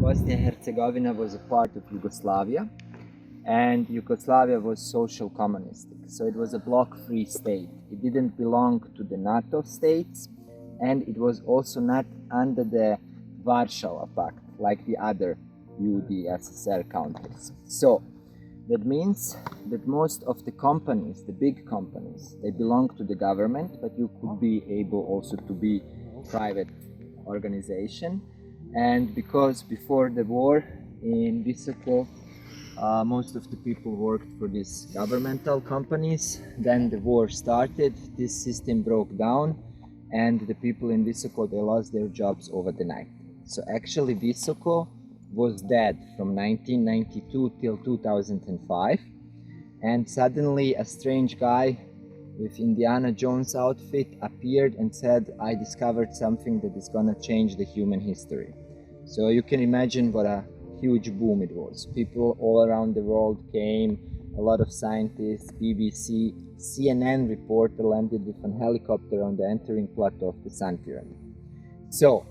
Bosnia and Herzegovina was a part of Yugoslavia, and Yugoslavia was social communistic, so it was a bloc-free state. It didn't belong to the NATO states, and it was also not under the Warsaw Pact like the other UdSSR countries. So that means that most of the companies, the big companies, they belong to the government, but you could be able also to be private organization. And because before the war in Visoko, most of the people worked for these governmental companies. Then the war started, this system broke down, and the people in Visoko, they lost their jobs over the night. So actually Visoko was dead from 1992 till 2005, and suddenly a strange guy with Indiana Jones outfit appeared and said, I discovered something that is gonna change the human history. So you can imagine what a huge boom it was. People all around the world came, a lot of scientists, BBC, CNN reporter landed with a helicopter on the entering plateau of the Sun Pyramid. So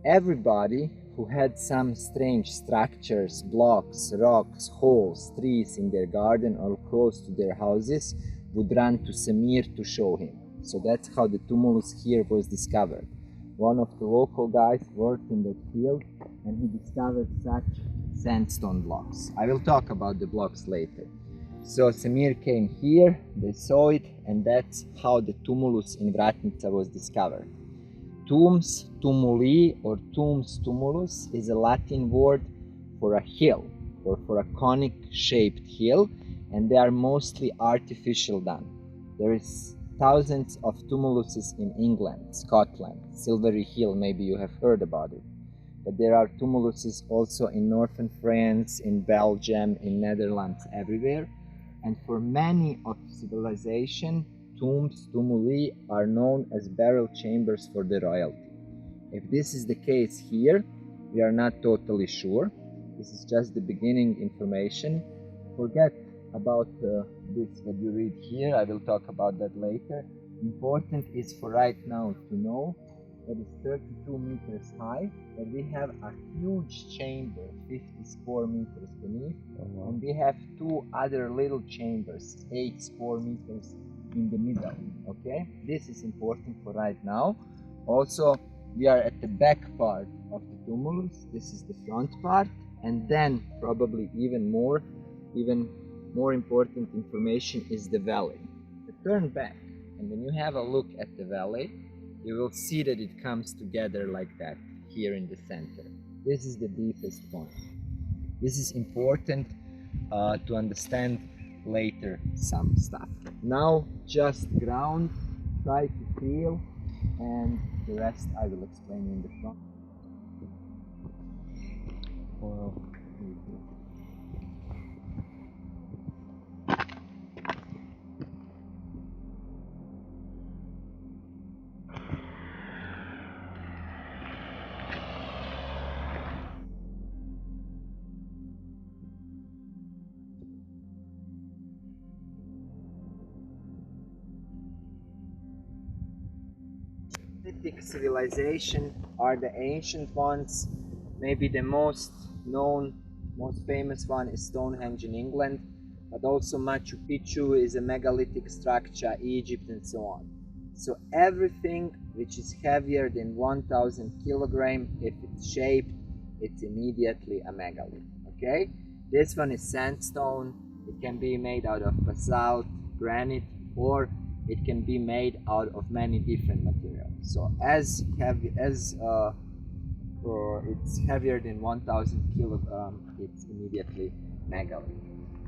everybody who had some strange structures, blocks, rocks, holes, trees in their garden or close to their houses would run to Semir to show him. So that's how the tumulus here was discovered. One of the local guys worked in that field and he discovered such sandstone blocks. I will talk about the blocks later. So Semir came here, they saw it, and that's how the tumulus in Vratnica was discovered. Tombs, tumuli, or tombs tumulus is a Latin word for a hill or for a conic shaped hill, and they are mostly artificial done. There is thousands of tumuluses in England, Scotland, Silvery Hill, maybe you have heard about it. But there are tumuluses also in northern France, in Belgium, in Netherlands, everywhere. And for many of civilization, tombs, tumuli, are known as burial chambers for the royalty. If this is the case here, we are not totally sure. This is just the beginning information. Forget about this, what you read here. I will talk about that later. Important is for right now to know that it's 32 meters high, that we have a huge chamber, 50 square meters beneath, and we have two other little chambers, 8 square meters in the middle. Okay, this is important for right now. Also, we are at the back part of the tumulus. This is the front part, and then probably even more important information is the valley. Turn back, and when you have a look at the valley, you will see that it comes together like that here in the center. This is the deepest point. This is important to understand later some stuff. Now just ground, try to feel, and the rest I will explain in the front. Well, civilization are the ancient ones. Maybe the most known, most famous one is Stonehenge in England, but also Machu Picchu is a megalithic structure, Egypt, and so on. So everything which is heavier than 1000 kilograms, if it's shaped, it's immediately a megalith. Okay, this one is sandstone. It can be made out of basalt, granite, or it can be made out of many different materials. So as heavy as it's heavier than 1000 kilograms, it's immediately megalith.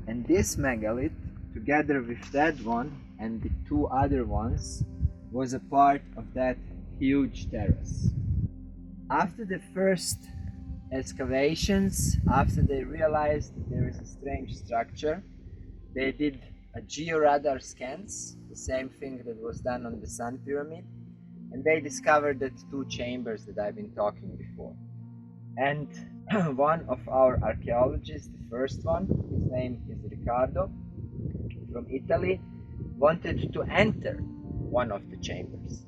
And this megalith, together with that one and the two other ones, was a part of that huge terrace. After the first excavations, after they realized that there is a strange structure, they did a georadar scans, the same thing that was done on the Sun Pyramid, and they discovered that two chambers that I've been talking before. And one of our archaeologists, the first one, his name is Riccardo, from Italy, wanted to enter one of the chambers.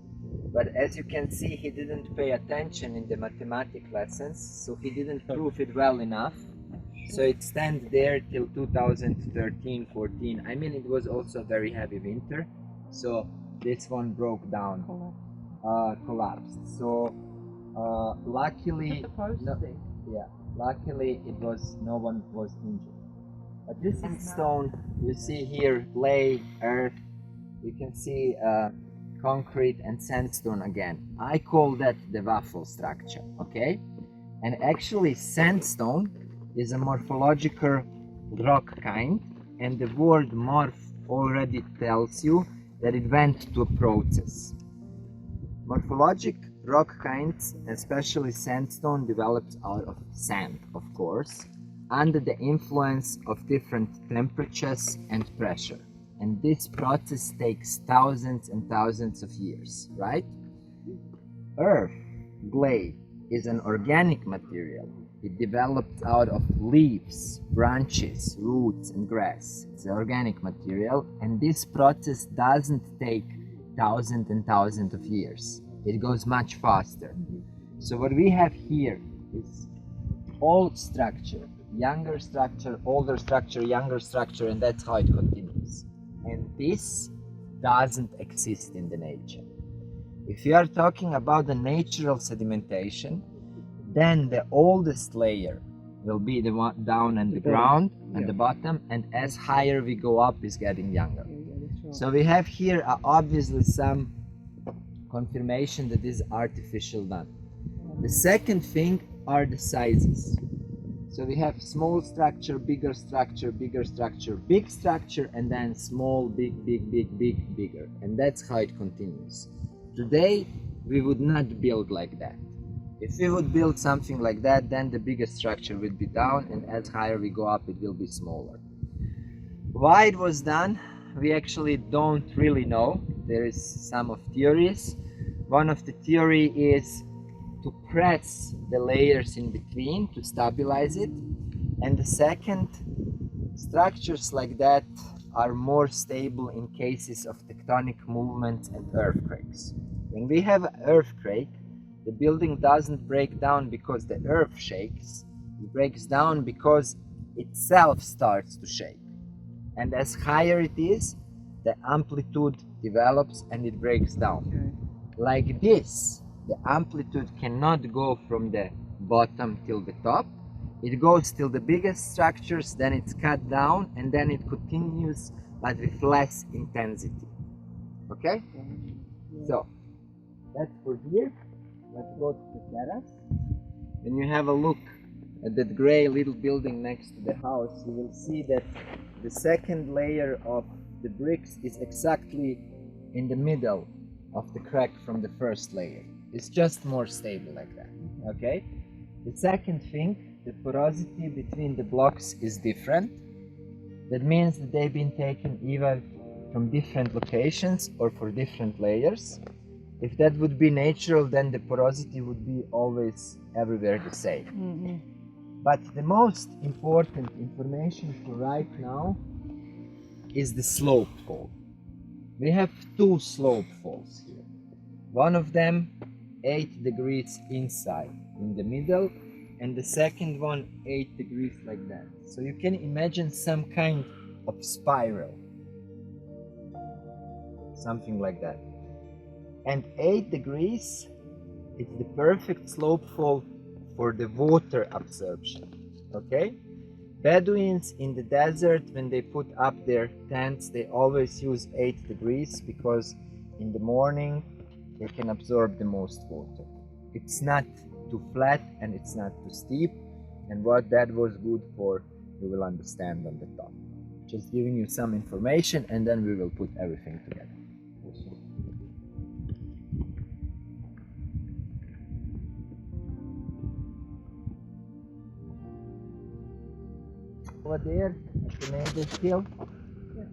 But as you can see, he didn't pay attention in the mathematics lessons, so he didn't prove it well enough. So it stands there till 2013-14. I mean, it was also a very heavy winter, so this one broke down, collapsed. So luckily, luckily it was no one was injured. But this is stone. You see here clay, earth. You can see concrete and sandstone again. I call that the waffle structure, okay? And actually sandstone is a morphological rock kind, and the word morph already tells you that it went to a process. Morphologic rock kinds, especially sandstone, developed out of sand, of course, under the influence of different temperatures and pressure. And this process takes thousands and thousands of years, right? Earth, clay, is an organic material. It developed out of leaves, branches, roots, and grass. It's an organic material, and this process doesn't take thousands and thousands of years. It goes much faster. So what we have here is old structure, younger structure, older structure, younger structure, and that's how it continues. And this doesn't exist in the nature. If you are talking about the natural sedimentation, then the oldest layer will be the one down in the ground and the bottom, and as higher we go up is getting younger. So we have here obviously some confirmation that this is artificial done. The second thing are the sizes. So we have small structure, bigger structure, bigger structure, big structure, and then small, big, big, big, big, bigger. And that's how it continues. Today, we would not build like that. If we would build something like that, then the biggest structure would be down, and as higher we go up, it will be smaller. Why it was done, we actually don't really know. There is some of theories. One of the theory is to press the layers in between to stabilize it, and the second, structures like that are more stable in cases of tectonic movements and earthquakes. When we have an earthquake, the building doesn't break down because the earth shakes. It breaks down because itself starts to shake, and as higher it is, the amplitude develops and it breaks down. Like this, the amplitude cannot go from the bottom till the top. It goes till the biggest structures, then it's cut down, and then it continues but with less intensity. Okay? So that's for here. Let's go to the terrace. When you have a look at that gray little building next to the house, you will see that the second layer of the bricks is exactly in the middle of the crack from the first layer. It's just more stable like that. Okay? The second thing, the porosity between the blocks is different. That means that they've been taken either from different locations or for different layers. If that would be natural, then the porosity would be always everywhere the same. But the most important information for right now is the slope fall. We have two slope falls here. One of them 8 degrees inside in the middle, and the second one 8 degrees like that. So you can imagine some kind of spiral, something like that. And 8 degrees is the perfect slope fall for the water absorption. Okay? Bedouins in the desert, when they put up their tents, they always use 8 degrees because in the morning they can absorb the most water. It's not too flat and it's not too steep, and what that was good for, you will understand on the top. Just giving you some information, and then we will put everything together. Over there at the neighbor's hill,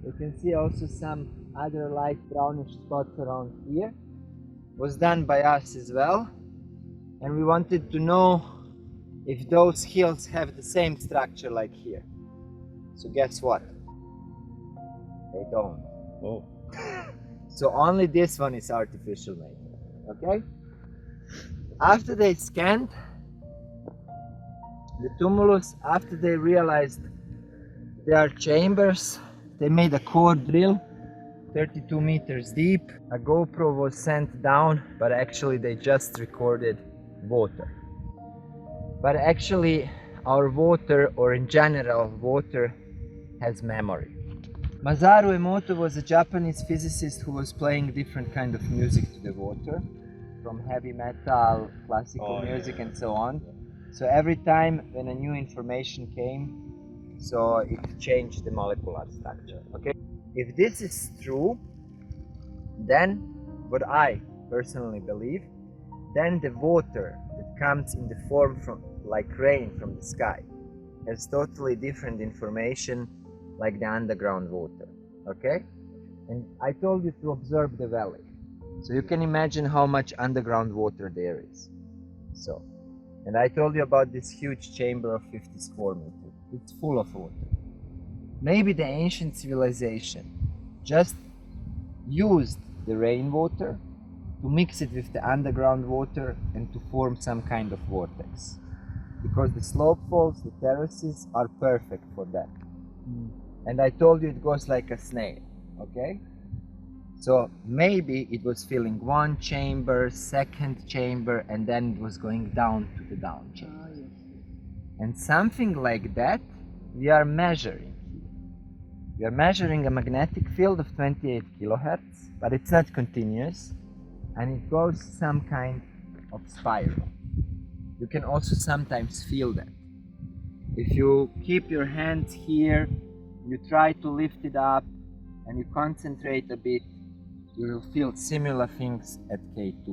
you can see also some other light brownish spots around here. Was done by us as well, and we wanted to know if those hills have the same structure like here. So guess what? They don't. Oh. So only this one is artificial made. Okay? After they scanned the tumulus, after they realized there are chambers, they made a core drill 32 meters deep. A GoPro was sent down, but actually they just recorded water. But actually our water, or in general water, has memory. Masaru Emoto was a Japanese physicist who was playing different kind of music to the water, from heavy metal, classical music, and so on. So every time when a new information came, so it changed the molecular structure. Okay, if this is true, then what I personally believe, then the water that comes in the form from like rain from the sky has totally different information like the underground water. Okay, and I told you to observe the valley, so you can imagine how much underground water there is. So, and I told you about this huge chamber of 50 square meters. It's full of water. Maybe the ancient civilization just used the rainwater to mix it with the underground water and to form some kind of vortex. Because the slope falls, the terraces are perfect for that. And I told you it goes like a snail, okay? So maybe it was filling one chamber, second chamber, and then it was going down to the down chamber. And something like that we are measuring here. We are measuring a magnetic field of 28 kilohertz, but it's not continuous, and it goes some kind of spiral. You can also sometimes feel that. If you keep your hands here, you try to lift it up, and you concentrate a bit, you will feel similar things at K2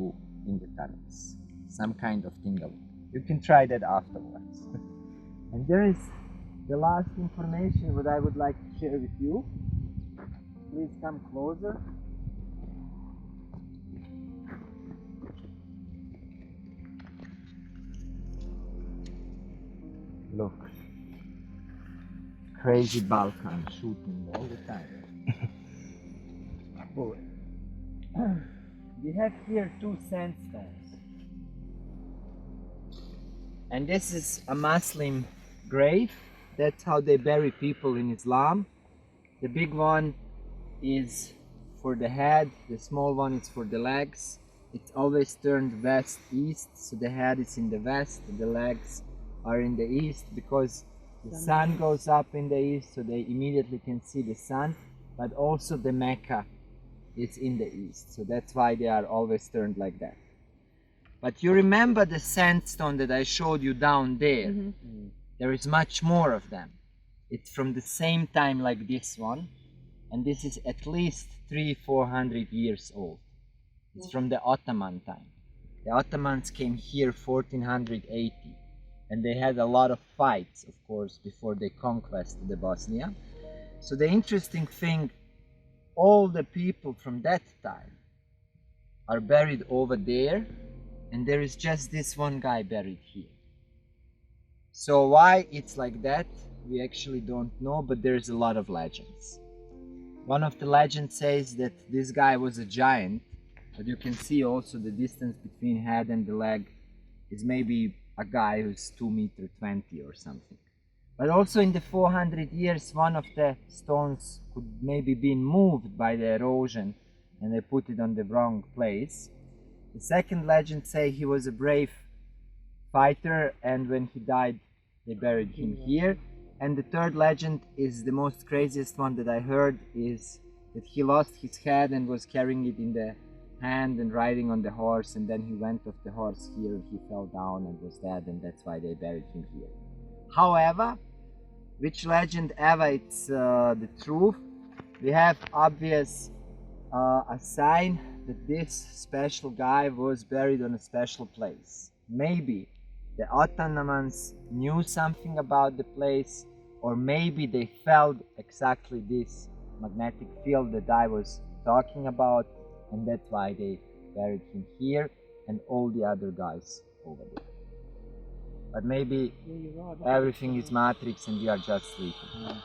in the tunnels. Some kind of tingling. You can try that afterwards. And there is the last information that I would like to share with you. Please come closer. Look. Crazy Balkan shooting all the time. Bullet. We have here two sandstones. And this is a Muslim grave. That's how they bury people in Islam. The big one is for the head, the small one is for the legs. It's always turned west-east, so the head is in the west, the legs are in the east, because the sun goes up in the east, so they immediately can see the sun, but also the Mecca is in the east, so that's why they are always turned like that. But you remember the sandstone that I showed you down there? There is much more of them. It's from the same time like this one, and this is at least 300-400 years old. It's from the Ottoman time. The Ottomans came here 1480, and they had a lot of fights, of course, before they conquered the Bosnia. So the interesting thing, all the people from that time are buried over there, and there is just this one guy buried here. So why it's like that, we actually don't know, but there's a lot of legends. One of the legends says that this guy was a giant, but you can see also the distance between head and the leg is maybe a guy who's 2 meters 20 or something. But also in the 400 years, one of the stones could maybe been moved by the erosion, and they put it on the wrong place. The second legend say he was a brave fighter, and when he died they buried him here. And the third legend is the most craziest one that I heard, is that he lost his head and was carrying it in the hand and riding on the horse, and then he went off the horse here, he fell down and was dead, and that's why they buried him here. However, which legend ever it's the truth, we have obvious a sign that this special guy was buried on a special place. Maybe the Ottomans knew something about the place, or maybe they felt exactly this magnetic field that I was talking about, and that's why they buried him here and all the other guys over there. But maybe everything is matrix and we are just sleeping.